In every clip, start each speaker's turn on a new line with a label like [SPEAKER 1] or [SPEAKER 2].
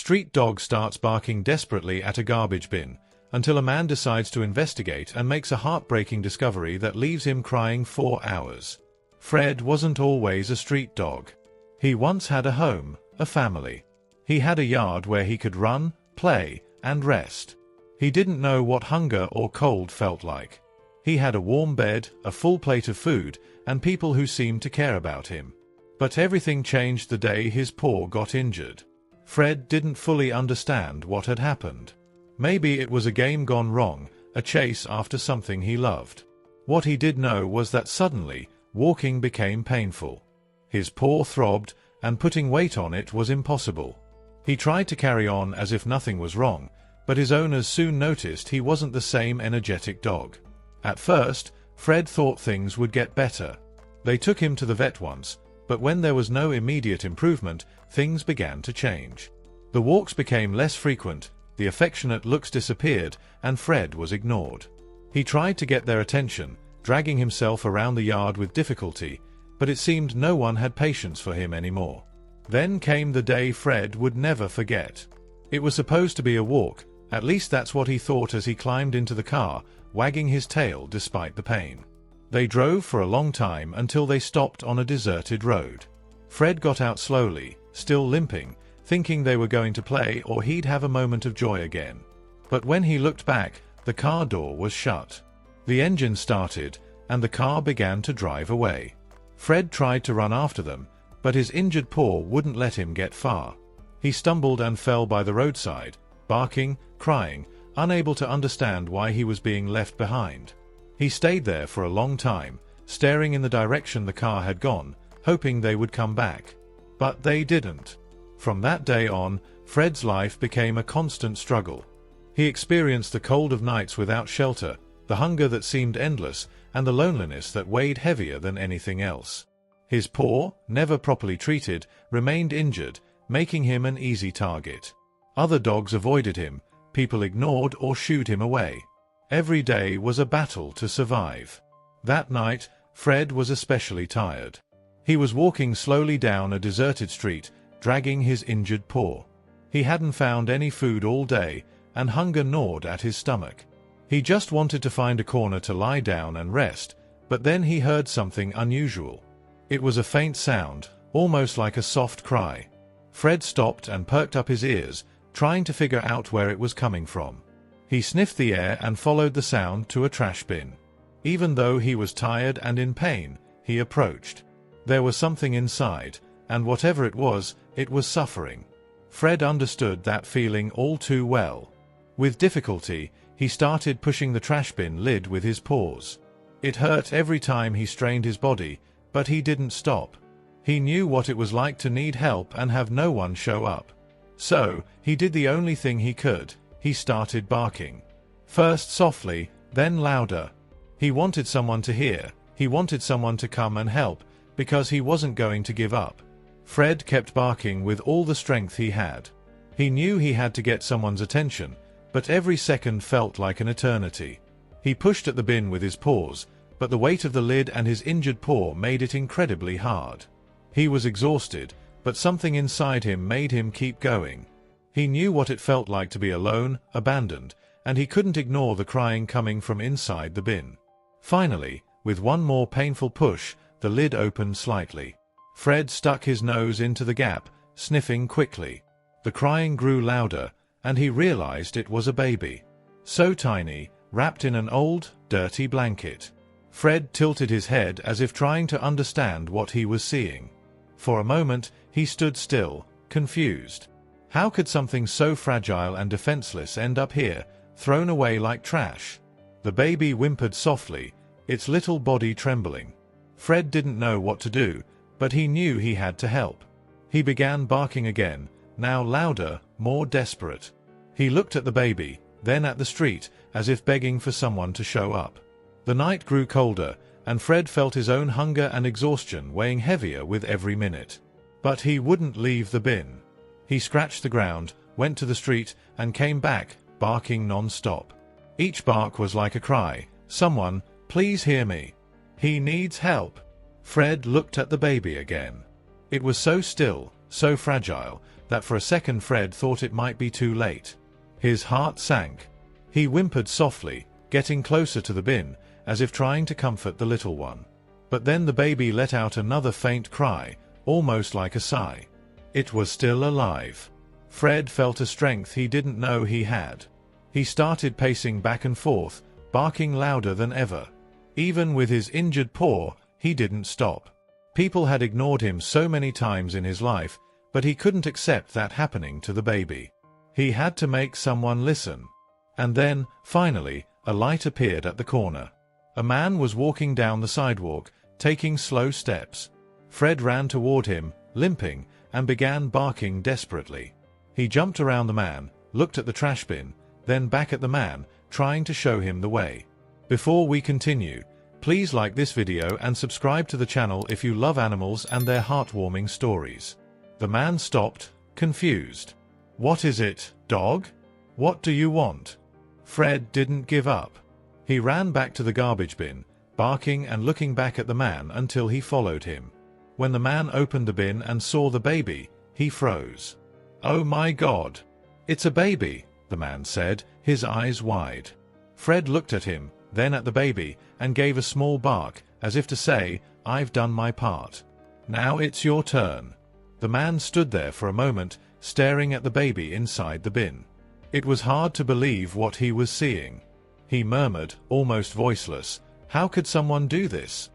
[SPEAKER 1] street dog starts barking desperately at a garbage bin, until a man decides to investigate and makes a heartbreaking discovery that leaves him crying for hours. Fred wasn't always a street dog. He once had a home, a family. He had a yard where he could run, play, and rest. He didn't know what hunger or cold felt like. He had a warm bed, a full plate of food, and people who seemed to care about him. But everything changed the day his paw got injured. Fred didn't fully understand what had happened. Maybe it was a game gone wrong, a chase after something he loved. What he did know was that suddenly, walking became painful. His paw throbbed, and putting weight on it was impossible. He tried to carry on as if nothing was wrong, but his owners soon noticed he wasn't the same energetic dog. At first, Fred thought things would get better. They took him to the vet once, but when there was no immediate improvement, things began to change. The walks became less frequent, the affectionate looks disappeared, and Fred was ignored. He tried to get their attention, dragging himself around the yard with difficulty, but it seemed no one had patience for him anymore. Then came the day Fred would never forget. It was supposed to be a walk, at least that's what he thought as he climbed into the car, wagging his tail despite the pain. They drove for a long time until they stopped on a deserted road. Fred got out slowly, still limping, thinking they were going to play or he'd have a moment of joy again. But when he looked back, the car door was shut. The engine started, and the car began to drive away. Fred tried to run after them, but his injured paw wouldn't let him get far. He stumbled and fell by the roadside, barking, crying, unable to understand why he was being left behind. He stayed there for a long time, staring in the direction the car had gone, hoping they would come back. But they didn't. From that day on, Fred's life became a constant struggle. He experienced the cold of nights without shelter, the hunger that seemed endless, and the loneliness that weighed heavier than anything else. His paw, never properly treated, remained injured, making him an easy target. Other dogs avoided him, people ignored or shooed him away. Every day was a battle to survive. That night, Fred was especially tired. He was walking slowly down a deserted street, dragging his injured paw. He hadn't found any food all day, and hunger gnawed at his stomach. He just wanted to find a corner to lie down and rest, but then he heard something unusual. It was a faint sound, almost like a soft cry. Fred stopped and perked up his ears, trying to figure out where it was coming from. He sniffed the air and followed the sound to a trash bin. Even though he was tired and in pain, he approached. There was something inside, and whatever it was suffering. Fred understood that feeling all too well. With difficulty, he started pushing the trash bin lid with his paws. It hurt every time he strained his body, but he didn't stop. He knew what it was like to need help and have no one show up. So, he did the only thing he could. He started barking. First softly, then louder. He wanted someone to hear. He wanted someone to come and help, because he wasn't going to give up. Fred kept barking with all the strength he had. He knew he had to get someone's attention, but every second felt like an eternity. He pushed at the bin with his paws, but the weight of the lid and his injured paw made it incredibly hard. He was exhausted, but something inside him made him keep going. He knew what it felt like to be alone, abandoned, and he couldn't ignore the crying coming from inside the bin. Finally, with one more painful push, the lid opened slightly. Fred stuck his nose into the gap, sniffing quickly. The crying grew louder, and he realized it was a baby. So tiny, wrapped in an old, dirty blanket. Fred tilted his head as if trying to understand what he was seeing. For a moment, he stood still, confused. How could something so fragile and defenseless end up here, thrown away like trash? The baby whimpered softly, its little body trembling. Fred didn't know what to do, but he knew he had to help. He began barking again, now louder, more desperate. He looked at the baby, then at the street, as if begging for someone to show up. The night grew colder, and Fred felt his own hunger and exhaustion weighing heavier with every minute. But he wouldn't leave the bin. He scratched the ground, went to the street, and came back, barking non-stop. Each bark was like a cry, "Someone, please hear me. He needs help." Fred looked at the baby again. It was so still, so fragile that for a second Fred thought it might be too late. His heart sank. He whimpered softly, getting closer to the bin, as if trying to comfort the little one. But then the baby let out another faint cry, almost like a sigh. It was still alive. Fred felt a strength he didn't know he had. He started pacing back and forth, barking louder than ever. Even with his injured paw, he didn't stop. People had ignored him so many times in his life, but he couldn't accept that happening to the baby. He had to make someone listen. And then, finally, a light appeared at the corner. A man was walking down the sidewalk, taking slow steps. Fred ran toward him, limping, and began barking desperately. He jumped around the man, looked at the trash bin, then back at the man, trying to show him the way. Before we continue, please like this video and subscribe to the channel if you love animals and their heartwarming stories. The man stopped, confused. "What is it, dog? What do you want?" Fred didn't give up. He ran back to the garbage bin, barking and looking back at the man until he followed him. When the man opened the bin and saw the baby, he froze. "Oh my God! It's a baby," the man said, his eyes wide. Fred looked at him, then at the baby, and gave a small bark, as if to say, "I've done my part. Now it's your turn." The man stood there for a moment, staring at the baby inside the bin. It was hard to believe what he was seeing. He murmured, almost voiceless, "How could someone do this?"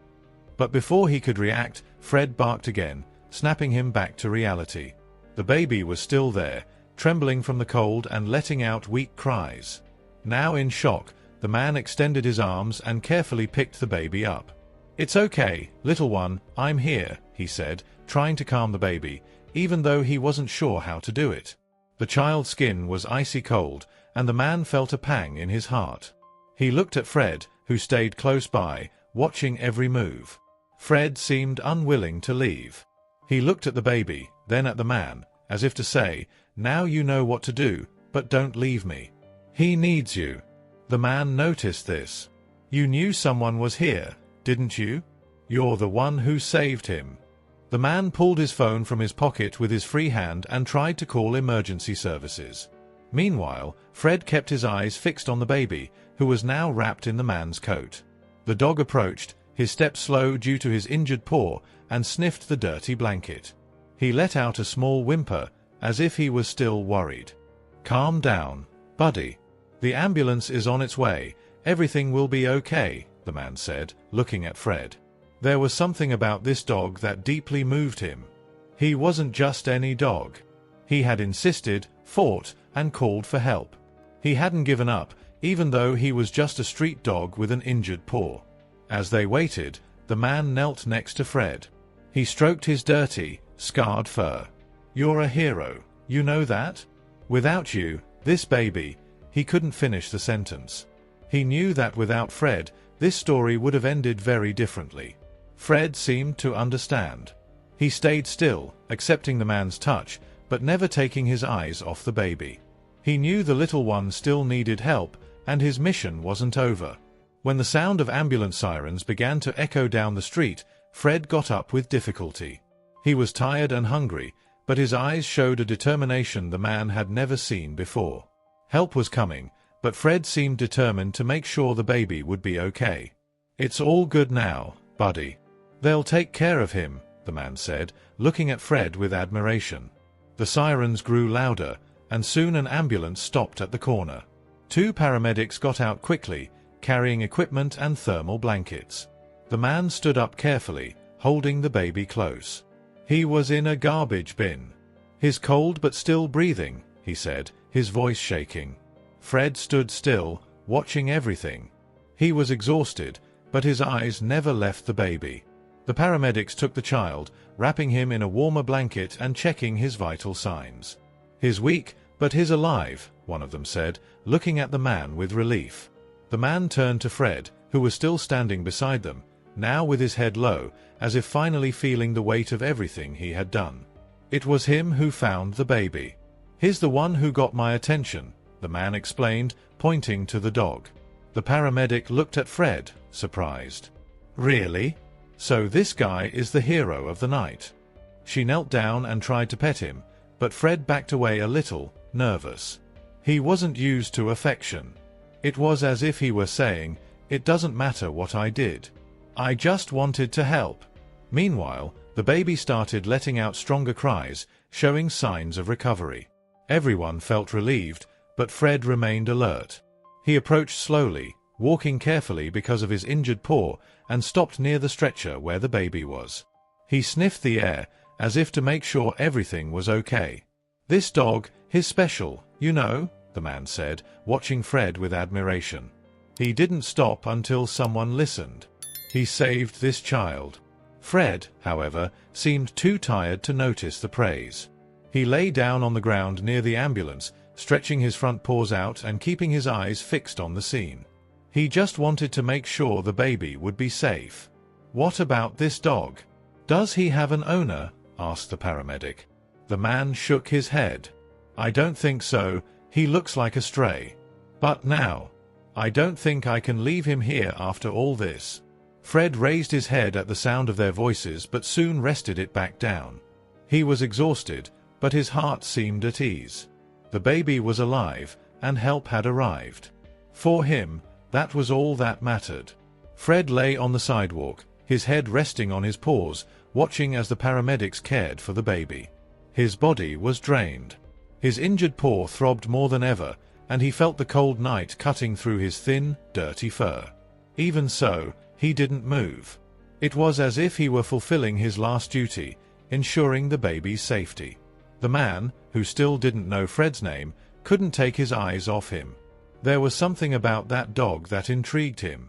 [SPEAKER 1] But before he could react, Fred barked again, snapping him back to reality. The baby was still there, trembling from the cold and letting out weak cries. Now in shock, the man extended his arms and carefully picked the baby up. "It's okay, little one, I'm here," he said, trying to calm the baby, even though he wasn't sure how to do it. The child's skin was icy cold, and the man felt a pang in his heart. He looked at Fred, who stayed close by, watching every move. Fred seemed unwilling to leave. He looked at the baby, then at the man, as if to say, "Now you know what to do, but don't leave me. He needs you." The man noticed this. "You knew someone was here, didn't you? You're the one who saved him." The man pulled his phone from his pocket with his free hand and tried to call emergency services. Meanwhile, Fred kept his eyes fixed on the baby, who was now wrapped in the man's coat. The dog approached, his steps slow due to his injured paw, and sniffed the dirty blanket. He let out a small whimper, as if he was still worried. "Calm down, buddy. The ambulance is on its way. Everything will be okay," the man said, looking at Fred. There was something about this dog that deeply moved him. He wasn't just any dog. He had insisted, fought, and called for help. He hadn't given up, even though he was just a street dog with an injured paw. As they waited, the man knelt next to Fred. He stroked his dirty, scarred fur. "You're a hero, you know that? Without you, this baby..." He couldn't finish the sentence. He knew that without Fred, this story would have ended very differently. Fred seemed to understand. He stayed still, accepting the man's touch, but never taking his eyes off the baby. He knew the little one still needed help, and his mission wasn't over. When the sound of ambulance sirens began to echo down the street, Fred got up with difficulty. He was tired and hungry, but his eyes showed a determination the man had never seen before. Help was coming, but Fred seemed determined to make sure the baby would be okay. "It's all good now, buddy. They'll take care of him," the man said, looking at Fred with admiration. The sirens grew louder, and soon an ambulance stopped at the corner. 2 paramedics got out quickly, carrying equipment and thermal blankets. The man stood up carefully, holding the baby close. He was in a garbage bin. "He's cold but still breathing," he said, his voice shaking. Fred stood still, watching everything. He was exhausted, but his eyes never left the baby. The paramedics took the child, wrapping him in a warmer blanket and checking his vital signs. "He's weak, but he's alive," one of them said, looking at the man with relief. The man turned to Fred, who was still standing beside them, now with his head low, as if finally feeling the weight of everything he had done. "It was him who found the baby. He's the one who got my attention," the man explained, pointing to the dog. The paramedic looked at Fred, surprised. "Really? So this guy is the hero of the night?" She knelt down and tried to pet him, but Fred backed away a little, nervous. He wasn't used to affection. It was as if he were saying, "It doesn't matter what I did. I just wanted to help." Meanwhile, the baby started letting out stronger cries, showing signs of recovery. Everyone felt relieved, but Fred remained alert. He approached slowly, walking carefully because of his injured paw, and stopped near the stretcher where the baby was. He sniffed the air, as if to make sure everything was okay. "This dog, he's special, you know," the man said, watching Fred with admiration. He didn't stop until someone listened. He saved this child. Fred, however, seemed too tired to notice the praise. He lay down on the ground near the ambulance, stretching his front paws out and keeping his eyes fixed on the scene. He just wanted to make sure the baby would be safe. "What about this dog? Does he have an owner?" asked the paramedic. The man shook his head. "I don't think so. He looks like a stray. But now, I don't think I can leave him here after all this." Fred raised his head at the sound of their voices but soon rested it back down. He was exhausted, but his heart seemed at ease. The baby was alive, and help had arrived. For him, that was all that mattered. Fred lay on the sidewalk, his head resting on his paws, watching as the paramedics cared for the baby. His body was drained. His injured paw throbbed more than ever, and he felt the cold night cutting through his thin, dirty fur. Even so, he didn't move. It was as if he were fulfilling his last duty, ensuring the baby's safety. The man, who still didn't know Fred's name, couldn't take his eyes off him. There was something about that dog that intrigued him.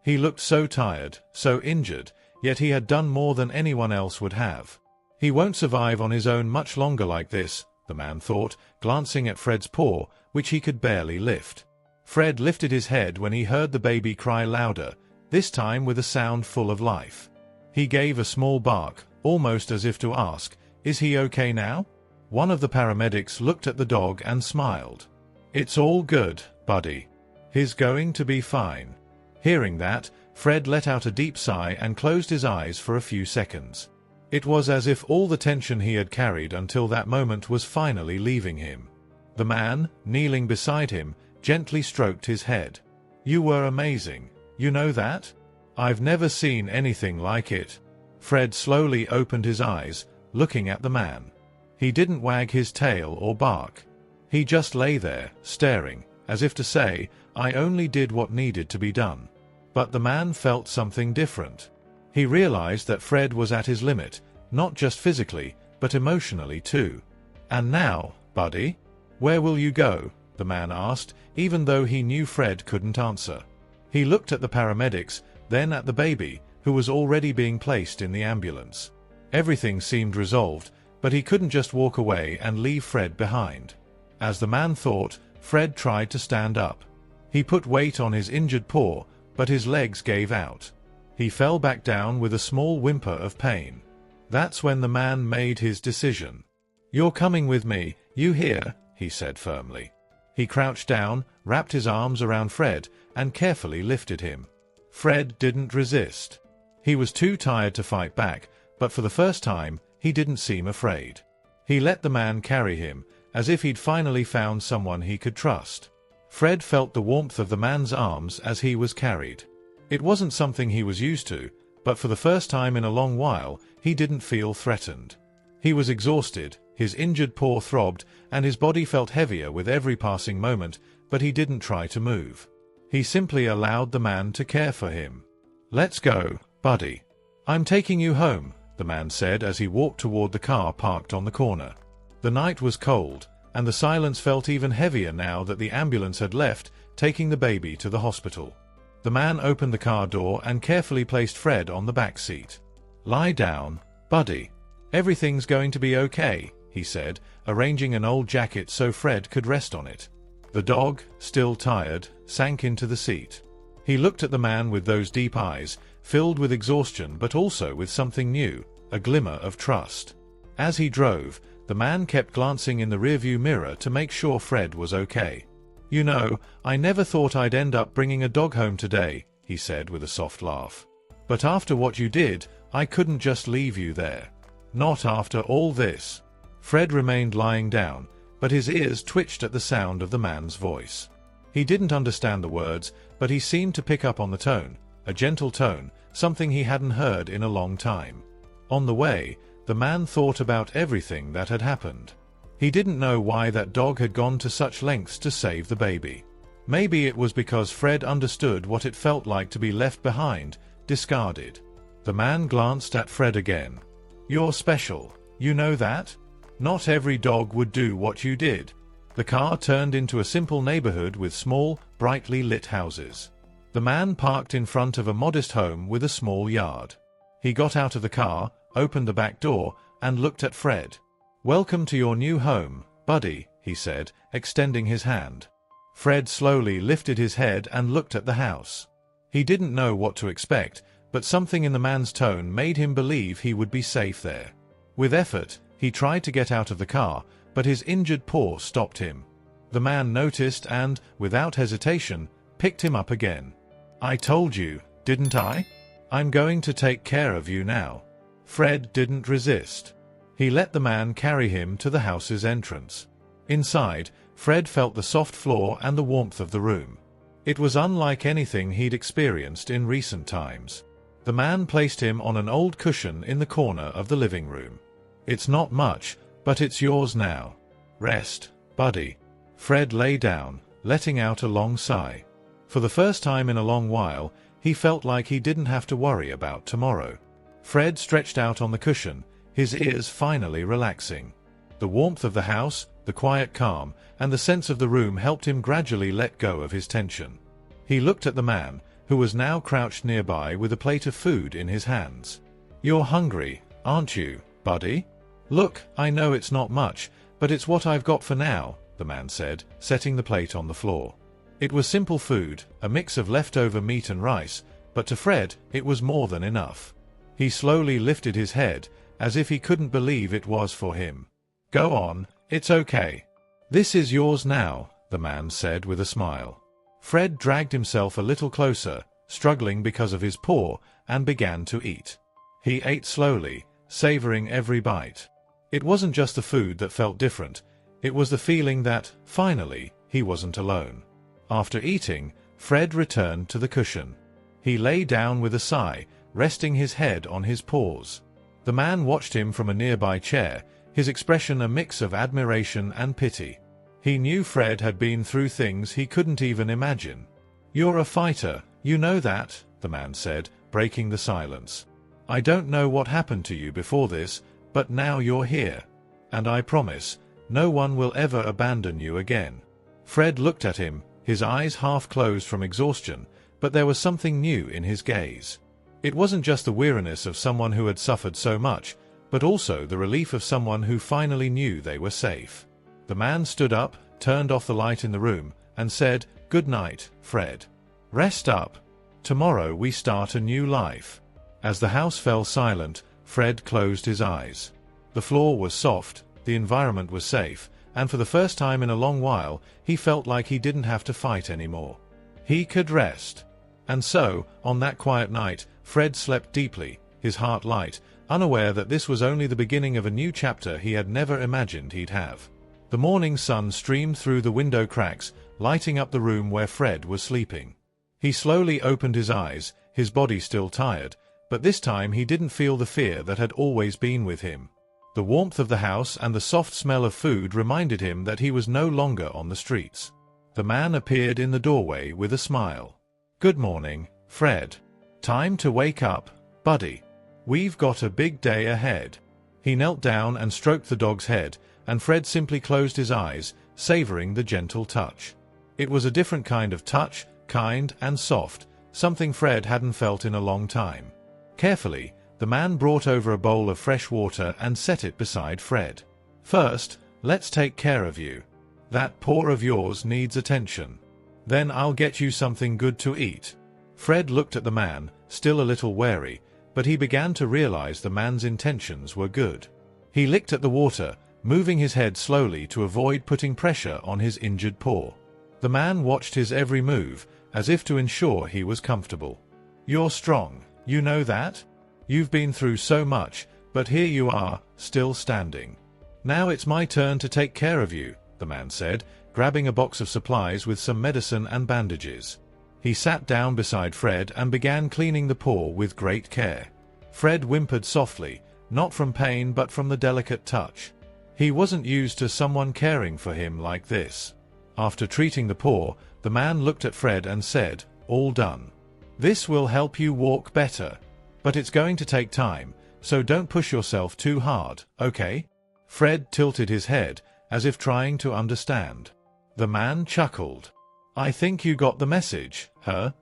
[SPEAKER 1] He looked so tired, so injured, yet he had done more than anyone else would have. He won't survive on his own much longer like this, the man thought, glancing at Fred's paw, which he could barely lift. Fred lifted his head when he heard the baby cry louder, this time with a sound full of life. He gave a small bark, almost as if to ask, "Is he okay now?" One of the paramedics looked at the dog and smiled. "It's all good, buddy. He's going to be fine." Hearing that, Fred let out a deep sigh and closed his eyes for a few seconds. It was as if all the tension he had carried until that moment was finally leaving him. The man, kneeling beside him, gently stroked his head. "You were amazing, you know that? I've never seen anything like it." Fred slowly opened his eyes, looking at the man. He didn't wag his tail or bark. He just lay there, staring, as if to say, "I only did what needed to be done." But the man felt something different. He realized that Fred was at his limit, not just physically, but emotionally too. "And now, buddy? Where will you go?" the man asked, even though he knew Fred couldn't answer. He looked at the paramedics, then at the baby, who was already being placed in the ambulance. Everything seemed resolved, but he couldn't just walk away and leave Fred behind. As the man thought, Fred tried to stand up. He put weight on his injured paw, but his legs gave out. He fell back down with a small whimper of pain. That's when the man made his decision. "You're coming with me, you hear?" he said firmly. He crouched down, wrapped his arms around Fred, and carefully lifted him. Fred didn't resist. He was too tired to fight back, but for the first time, he didn't seem afraid. He let the man carry him, as if he'd finally found someone he could trust. Fred felt the warmth of the man's arms as he was carried. It wasn't something he was used to, but for the first time in a long while, he didn't feel threatened. He was exhausted, his injured paw throbbed, and his body felt heavier with every passing moment, but he didn't try to move. He simply allowed the man to care for him. "Let's go, buddy. I'm taking you home," the man said as he walked toward the car parked on the corner. The night was cold, and the silence felt even heavier now that the ambulance had left, taking the baby to the hospital. The man opened the car door and carefully placed Fred on the back seat. "Lie down, buddy. Everything's going to be okay," he said, arranging an old jacket so Fred could rest on it. The dog, still tired, sank into the seat. He looked at the man with those deep eyes, filled with exhaustion but also with something new, a glimmer of trust. As he drove, the man kept glancing in the rearview mirror to make sure Fred was okay. "You know, I never thought I'd end up bringing a dog home today," he said with a soft laugh. "But after what you did, I couldn't just leave you there. Not after all this. Fred remained lying down, but his ears twitched at the sound of the man's voice. He didn't understand the words, but he seemed to pick up on the tone, a gentle tone, something he hadn't heard in a long time. On the way, the man thought about everything that had happened. He didn't know why that dog had gone to such lengths to save the baby. Maybe it was because Fred understood what it felt like to be left behind, discarded. The man glanced at Fred again. "You're special, you know that? Not every dog would do what you did." The car turned into a simple neighborhood with small, brightly lit houses. The man parked in front of a modest home with a small yard. He got out of the car, opened the back door, and looked at Fred. "Welcome to your new home, buddy," he said, extending his hand. Fred slowly lifted his head and looked at the house. He didn't know what to expect, but something in the man's tone made him believe he would be safe there. With effort, he tried to get out of the car, but his injured paw stopped him. The man noticed and, without hesitation, picked him up again. "I told you, didn't I? I'm going to take care of you now." Fred didn't resist. He let the man carry him to the house's entrance. Inside, Fred felt the soft floor and the warmth of the room. It was unlike anything he'd experienced in recent times. The man placed him on an old cushion in the corner of the living room. "It's not much, but it's yours now. Rest, buddy." Fred lay down, letting out a long sigh. For the first time in a long while, he felt like he didn't have to worry about tomorrow. Fred stretched out on the cushion, his ears finally relaxing. The warmth of the house, the quiet calm, and the sense of the room helped him gradually let go of his tension. He looked at the man, who was now crouched nearby with a plate of food in his hands. "You're hungry, aren't you, buddy? Look, I know it's not much, but it's what I've got for now," the man said, setting the plate on the floor. It was simple food, a mix of leftover meat and rice, but to Fred, it was more than enough. He slowly lifted his head, as if he couldn't believe it was for him. "Go on, it's okay. This is yours now," the man said with a smile. Fred dragged himself a little closer, struggling because of his paw, and began to eat. He ate slowly, savoring every bite. It wasn't just the food that felt different, it was the feeling that, finally, he wasn't alone. After eating, Fred returned to the cushion. He lay down with a sigh, resting his head on his paws. The man watched him from a nearby chair, his expression a mix of admiration and pity. He knew Fred had been through things he couldn't even imagine. "You're a fighter, you know that," the man said, breaking the silence. "I don't know what happened to you before this, but now you're here. And I promise, no one will ever abandon you again." Fred looked at him, his eyes half closed from exhaustion, but there was something new in his gaze. It wasn't just the weariness of someone who had suffered so much, but also the relief of someone who finally knew they were safe. The man stood up, turned off the light in the room, and said, "Good night, Fred. Rest up. Tomorrow we start a new life." As the house fell silent, Fred closed his eyes. The floor was soft, the environment was safe, and for the first time in a long while, he felt like he didn't have to fight anymore. He could rest. And so, on that quiet night, Fred slept deeply, his heart light, unaware that this was only the beginning of a new chapter he had never imagined he'd have. The morning sun streamed through the window cracks, lighting up the room where Fred was sleeping. He slowly opened his eyes, his body still tired, but this time he didn't feel the fear that had always been with him. The warmth of the house and the soft smell of food reminded him that he was no longer on the streets. The man appeared in the doorway with a smile. "Good morning, Fred. Time to wake up, buddy. We've got a big day ahead." He knelt down and stroked the dog's head, and Fred simply closed his eyes, savoring the gentle touch. It was a different kind of touch, kind and soft, something Fred hadn't felt in a long time. Carefully, the man brought over a bowl of fresh water and set it beside Fred. "First, let's take care of you. That paw of yours needs attention. Then I'll get you something good to eat." Fred looked at the man, still a little wary, but he began to realize the man's intentions were good. He licked at the water, moving his head slowly to avoid putting pressure on his injured paw. The man watched his every move, as if to ensure he was comfortable. "You're strong, you know that? You've been through so much, But here you are, still standing. Now it's my turn to take care of you, the man said, grabbing a box of supplies with some medicine and bandages. He sat down beside Fred and began cleaning the paw with great care. Fred whimpered softly, not from pain but from the delicate touch. He wasn't used to someone caring for him like this. After treating the paw, the man looked at Fred and said, "All done. This will help you walk better. But it's going to take time, so don't push yourself too hard, okay?" Fred tilted his head, as if trying to understand. The man chuckled. "I think you got the message, huh?"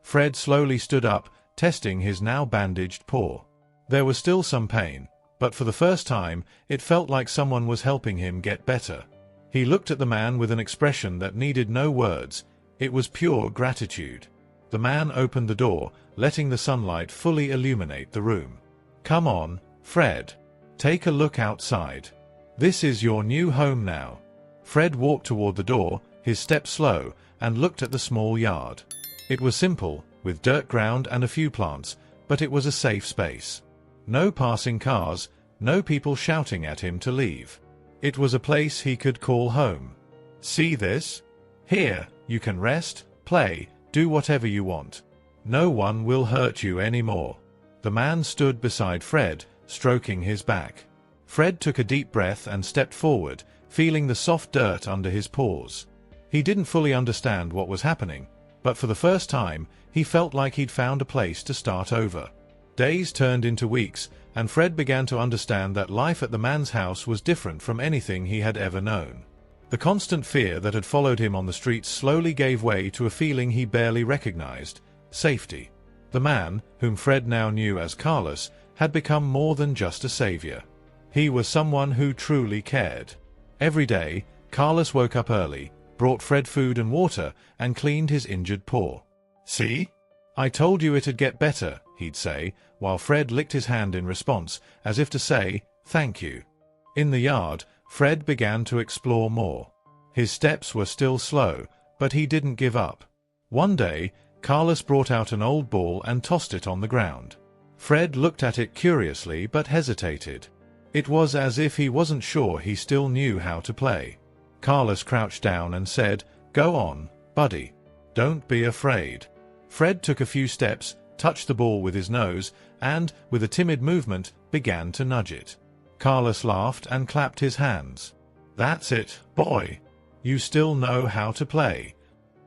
[SPEAKER 1] Fred slowly stood up, testing his now bandaged paw. There was still some pain, but for the first time, it felt like someone was helping him get better. He looked at the man with an expression that needed no words. It was pure gratitude. The man opened the door, letting the sunlight fully illuminate the room. "Come on, Fred. Take a look outside. This is your new home now." Fred walked toward the door, his steps slow, and looked at the small yard. It was simple, with dirt ground and a few plants, but it was a safe space. No passing cars, no people shouting at him to leave. It was a place he could call home. "See this? Here, you can rest, play, do whatever you want. No one will hurt you anymore." The man stood beside Fred, stroking his back. Fred took a deep breath and stepped forward, feeling the soft dirt under his paws. He didn't fully understand what was happening, but for the first time, he felt like he'd found a place to start over. Days turned into weeks, and Fred began to understand that life at the man's house was different from anything he had ever known. The constant fear that had followed him on the streets slowly gave way to a feeling he barely recognized: safety. The man, whom Fred now knew as Carlos, had become more than just a savior. He was someone who truly cared. Every day, Carlos woke up early, brought Fred food and water, and cleaned his injured paw. "See? I told you it'd get better," he'd say, while Fred licked his hand in response, as if to say, "Thank you." In the yard, Fred began to explore more. His steps were still slow, but he didn't give up. One day, Carlos brought out an old ball and tossed it on the ground. Fred looked at it curiously but hesitated. It was as if he wasn't sure he still knew how to play. Carlos crouched down and said, "Go on, buddy. Don't be afraid." Fred took a few steps, touched the ball with his nose, and, with a timid movement, began to nudge it. Carlos laughed and clapped his hands. "That's it, boy. You still know how to play."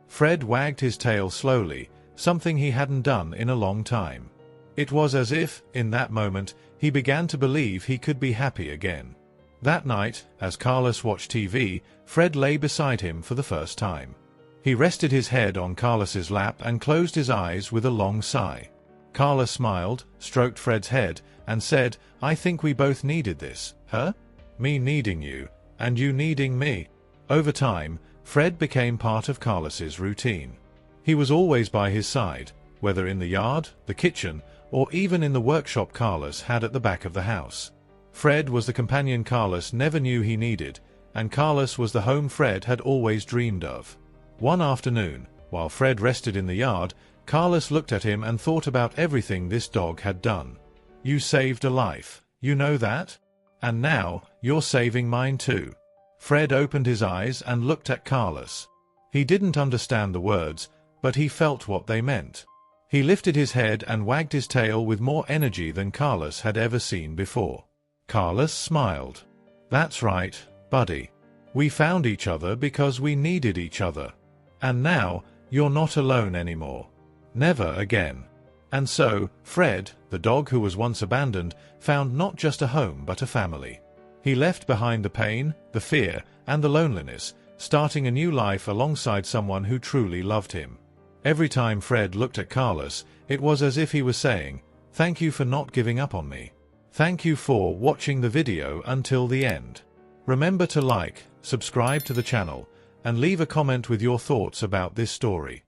[SPEAKER 1] Fred wagged his tail slowly, something he hadn't done in a long time. It was as if, in that moment, he began to believe he could be happy again. That night, as Carlos watched TV, Fred lay beside him for the first time. He rested his head on Carlos's lap and closed his eyes with a long sigh. Carlos smiled, stroked Fred's head, and said, "I think we both needed this, huh? Me needing you, and you needing me." Over time, Fred became part of Carlos's routine. He was always by his side, whether in the yard, the kitchen, or even in the workshop Carlos had at the back of the house. Fred was the companion Carlos never knew he needed, and Carlos was the home Fred had always dreamed of. One afternoon, while Fred rested in the yard, Carlos looked at him and thought about everything this dog had done. "You saved a life, you know that? And now, you're saving mine too." Fred opened his eyes and looked at Carlos. He didn't understand the words, but he felt what they meant. He lifted his head and wagged his tail with more energy than Carlos had ever seen before. Carlos smiled. "That's right, buddy. We found each other because we needed each other. And now, you're not alone anymore. Never again." And so, Fred, the dog who was once abandoned, found not just a home but a family. He left behind the pain, the fear, and the loneliness, starting a new life alongside someone who truly loved him. Every time Fred looked at Carlos, it was as if he was saying, "Thank you for not giving up on me. Thank you for watching the video until the end. Remember to like, subscribe to the channel, and leave a comment with your thoughts about this story."